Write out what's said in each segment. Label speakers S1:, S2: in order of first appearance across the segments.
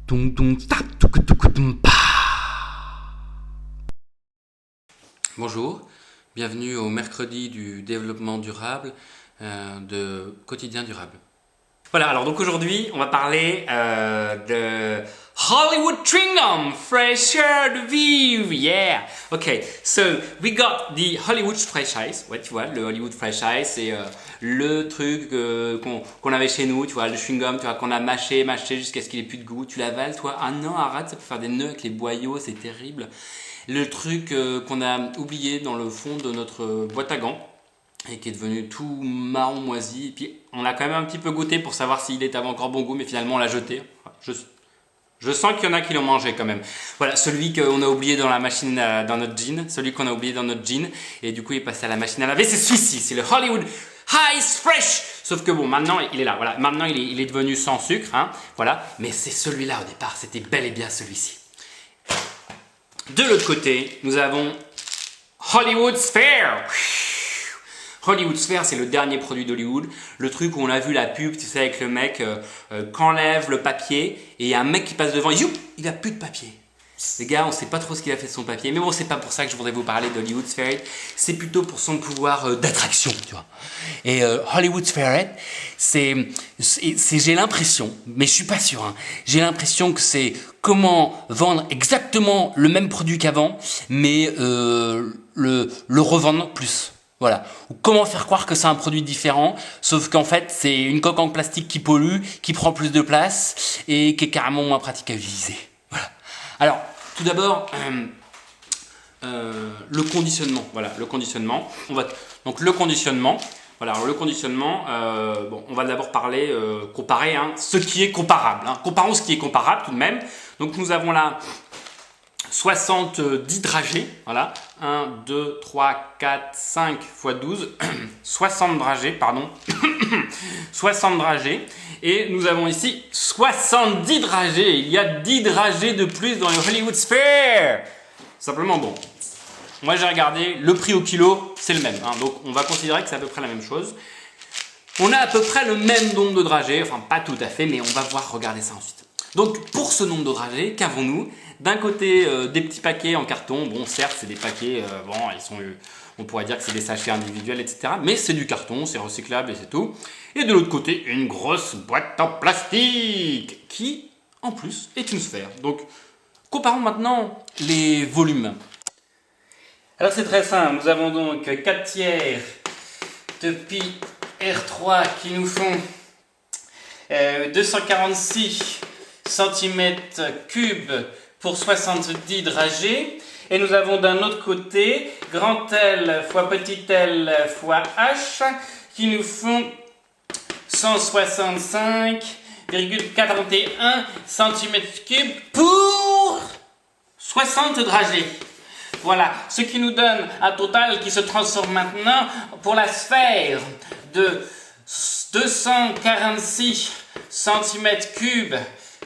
S1: Tung tung tap tuk tuk tum pa. Bonjour, bienvenue au mercredi du développement durable de Quotidien Durable. Voilà, alors donc aujourd'hui on va parler de Hollywood chewing gum, fraîcheur de vivre, yeah. Okay, so we got the Hollywood Fresh Ice. Ouais, tu vois, le Hollywood Fresh Ice, c'est le truc qu'on avait chez nous, tu vois, le chewing gum, tu vois, qu'on a mâché jusqu'à ce qu'il ait plus de goût. Tu l'avales, toi? Ah non, arrête, ça peut faire des nœuds avec les boyaux, c'est terrible. Le truc qu'on a oublié dans le fond de notre boîte à gants et qui est devenu tout marron moisi. Et puis on a quand même un petit peu goûté pour savoir s'il avait encore bon goût, mais finalement on l'a jeté. Je sens qu'il y en a qui l'ont mangé quand même. Voilà, celui qu'on a oublié dans la machine, dans notre jean, celui qu'on a oublié dans notre jean, et du coup il est passé à la machine à laver, c'est celui-ci, c'est le Hollywood Ice Fresh. Sauf que bon, maintenant il est là, voilà, maintenant il est devenu sans sucre, hein, voilà, mais c'est celui-là au départ, c'était bel et bien celui-ci. De l'autre côté, nous avons Hollywood Sphere. Hollywood Sphere, c'est le dernier produit d'Hollywood. Le truc où on a vu la pub, tu sais, avec le mec qu'enlève le papier et il y a un mec qui passe devant, et youp, il a plus de papier. Les gars, on sait pas trop ce qu'il a fait de son papier, mais bon, c'est pas pour ça que je voudrais vous parler d'Hollywood Sphere. C'est plutôt pour son pouvoir d'attraction, tu vois. Et Hollywood Sphere, c'est j'ai l'impression, mais je suis pas sûr, hein, j'ai l'impression que c'est comment vendre exactement le même produit qu'avant, mais le revendre plus. Voilà. Ou comment faire croire que c'est un produit différent, sauf qu'en fait, c'est une coque en plastique qui pollue, qui prend plus de place et qui est carrément moins pratique à utiliser. Voilà. Alors, tout d'abord, le conditionnement. Voilà, le conditionnement. Donc, le conditionnement. Voilà, alors le conditionnement, bon, on va d'abord parler, comparer ce qui est comparable. Hein. Comparons ce qui est comparable tout de même. Donc, nous avons là 70 dragées, voilà, 1, 2, 3, 4, 5 x 12, 60 dragées, pardon, 60 dragées, et nous avons ici 70 dragées, il y a 10 dragées de plus dans le Hollywood Sphere. Simplement, bon, moi j'ai regardé, le prix au kilo, c'est le même, hein, donc on va considérer que c'est à peu près la même chose. On a à peu près le même nombre de dragées, enfin pas tout à fait, mais on va voir regarder ça ensuite. Donc pour ce nombre de dragées, qu'avons-nous? D'un côté, des petits paquets en carton. Bon, certes, c'est des paquets, bon, on pourrait dire que c'est des sachets individuels, etc. Mais c'est du carton, c'est recyclable et c'est tout. Et de l'autre côté, une grosse boîte en plastique qui, en plus, est une sphère. Donc, comparons maintenant les volumes. Alors, c'est très simple. Nous avons donc 4 tiers de pi R3 qui nous font 246 cm3 pour 70 dragées, et nous avons d'un autre côté grand L fois petit l fois h qui nous font 165,41 cm3 pour 60 dragées. Voilà, ce qui nous donne un total qui se transforme maintenant pour la sphère de 246 cm3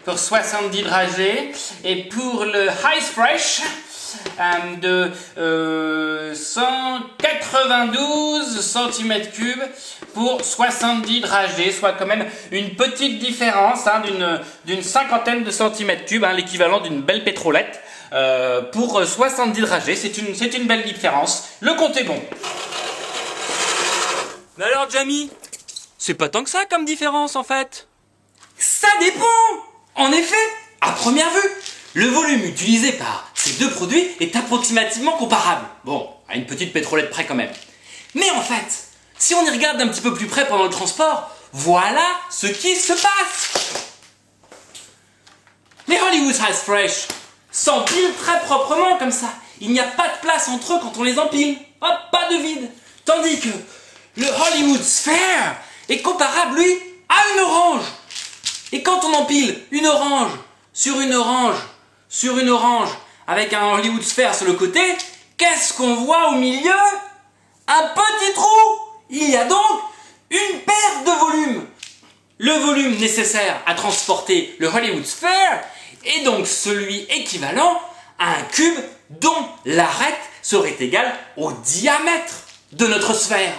S1: pour 70 dragées, et pour le Ice Fresh de 192 cm3 pour 70 dragées, soit quand même une petite différence, hein, d'une cinquantaine de centimètres cubes, hein, l'équivalent d'une belle pétrolette pour 70 dragées. C'est une belle différence. Le compte est bon.
S2: Mais alors, Jamie, c'est pas tant que ça comme différence en fait.
S1: Ça dépend. En effet, à première vue, le volume utilisé par ces deux produits est approximativement comparable. Bon, à une petite pétrolette près quand même. Mais en fait, si on y regarde d'un petit peu plus près pendant le transport, voilà ce qui se passe. Les Hollywood Ice Fresh s'empilent très proprement comme ça. Il n'y a pas de place entre eux quand on les empile. Hop, pas de vide. Tandis que le Hollywood Sphere est comparable, lui, à une orange. Et quand on empile une orange sur une orange sur une orange avec un Hollywood Sphere sur le côté, qu'est-ce qu'on voit au milieu? Un petit trou. Il y a donc une perte de volume. Le volume nécessaire à transporter le Hollywood Sphere est donc celui équivalent à un cube dont l'arête serait égale au diamètre de notre sphère.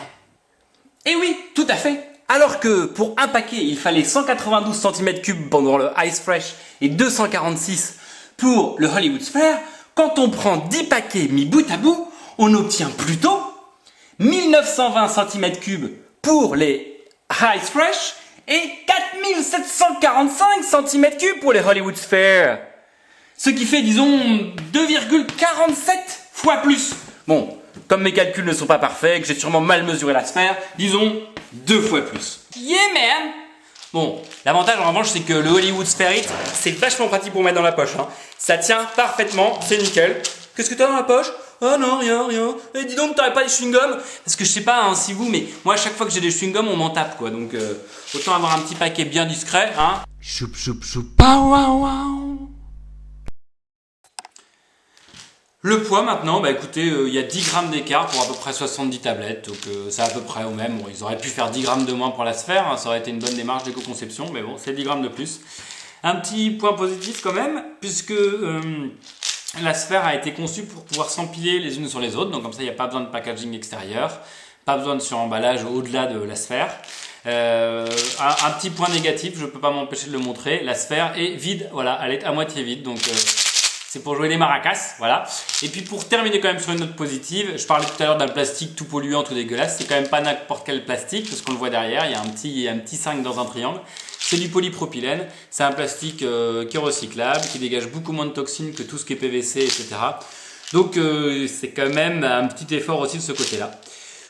S1: Et oui, tout à fait. Alors que pour un paquet, il fallait 192 cm3 pour le Ice Fresh et 246 pour le Hollywood Sphere, quand on prend 10 paquets mis bout à bout, on obtient plutôt 1920 cm3 pour les Ice Fresh et 4745 cm3 pour les Hollywood Sphere. Ce qui fait, disons, 2,47 fois plus. Bon, comme mes calculs ne sont pas parfaits, que j'ai sûrement mal mesuré la sphère, disons 2 fois plus. Yeah man! Bon, l'avantage en revanche, c'est que le Hollywood Sphere It, c'est vachement pratique pour mettre dans la poche. Hein. Ça tient parfaitement, c'est nickel. Qu'est-ce que t'as dans la poche? Ah non, rien. Et dis donc, t'aurais pas des chewing-gums? Parce que je sais pas si vous, mais moi, à chaque fois que j'ai des chewing-gums, on m'en tape, quoi. Donc, autant avoir un petit paquet bien discret, hein.
S2: Choup choup choup, pow wow wow.
S1: Le poids maintenant, bah écoutez, il y a 10 grammes d'écart pour à peu près 70 tablettes, donc c'est à peu près au même. Bon, ils auraient pu faire 10 grammes de moins pour la sphère, hein, ça aurait été une bonne démarche d'éco-conception, mais bon, c'est 10 grammes de plus. Un petit point positif quand même, puisque la sphère a été conçue pour pouvoir s'empiler les unes sur les autres, donc comme ça il n'y a pas besoin de packaging extérieur, pas besoin de suremballage au-delà de la sphère. Un petit point négatif, je ne peux pas m'empêcher de le montrer, la sphère est vide, voilà, elle est à moitié vide, donc c'est pour jouer les maracas, voilà. Et puis pour terminer quand même sur une note positive, je parlais tout à l'heure d'un plastique tout polluant, tout dégueulasse, c'est quand même pas n'importe quel plastique, parce qu'on le voit derrière, il y a un petit 5 dans un triangle. C'est du polypropylène, c'est un plastique qui est recyclable, qui dégage beaucoup moins de toxines que tout ce qui est PVC, etc. Donc c'est quand même un petit effort aussi de ce côté-là.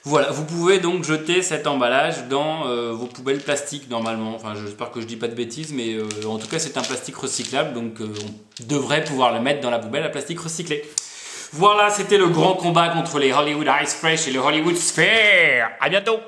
S1: Voilà, vous pouvez donc jeter cet emballage dans vos poubelles plastiques normalement. Enfin, j'espère que je dis pas de bêtises, mais en tout cas c'est un plastique recyclable, donc on devrait pouvoir le mettre dans la poubelle à plastique recyclé. Voilà, c'était le grand combat contre les Hollywood Ice Fresh et le Hollywood Sphere. À bientôt!